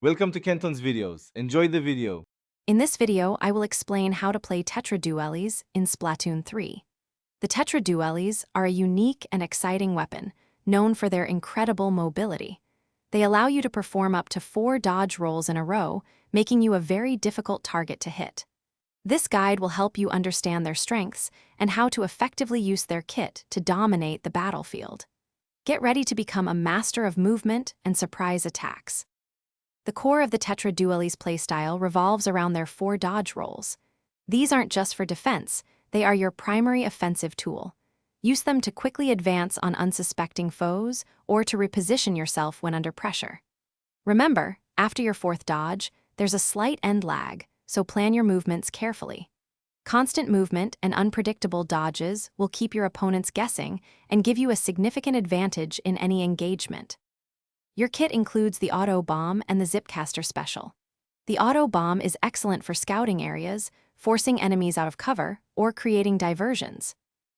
Welcome to Kenton's videos. Enjoy the video. In this video, I will explain how to play Tetra Dualies in Splatoon 3. The Tetra Dualies are a unique and exciting weapon, known for their incredible mobility. They allow you to perform up to 4 dodge rolls in a row, making you a very difficult target to hit. This guide will help you understand their strengths and how to effectively use their kit to dominate the battlefield. Get ready to become a master of movement and surprise attacks. The core of the Tetra Dualies playstyle revolves around their 4 dodge rolls. These aren't just for defense, they are your primary offensive tool. Use them to quickly advance on unsuspecting foes or to reposition yourself when under pressure. Remember, after your 4th dodge, there's a slight end lag, so plan your movements carefully. Constant movement and unpredictable dodges will keep your opponents guessing and give you a significant advantage in any engagement. Your kit includes the Auto Bomb and the Zipcaster Special. The Auto Bomb is excellent for scouting areas, forcing enemies out of cover, or creating diversions.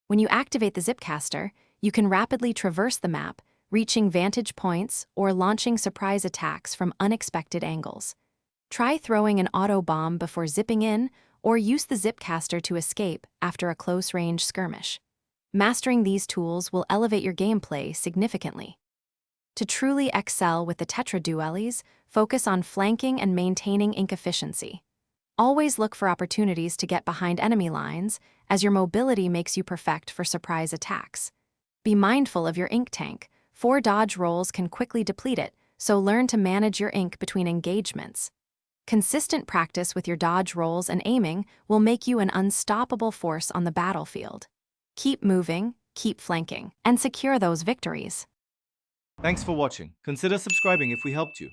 When you activate the Zipcaster, you can rapidly traverse the map, reaching vantage points or launching surprise attacks from unexpected angles. Try throwing an Auto Bomb before zipping in, or use the Zipcaster to escape after a close-range skirmish. Mastering these tools will elevate your gameplay significantly. To truly excel with the Tetra Dualies, focus on flanking and maintaining ink efficiency. Always look for opportunities to get behind enemy lines, as your mobility makes you perfect for surprise attacks. Be mindful of your ink tank. 4 dodge rolls can quickly deplete it, so learn to manage your ink between engagements. Consistent practice with your dodge rolls and aiming will make you an unstoppable force on the battlefield. Keep moving, keep flanking, and secure those victories. Thanks for watching. Consider subscribing if we helped you.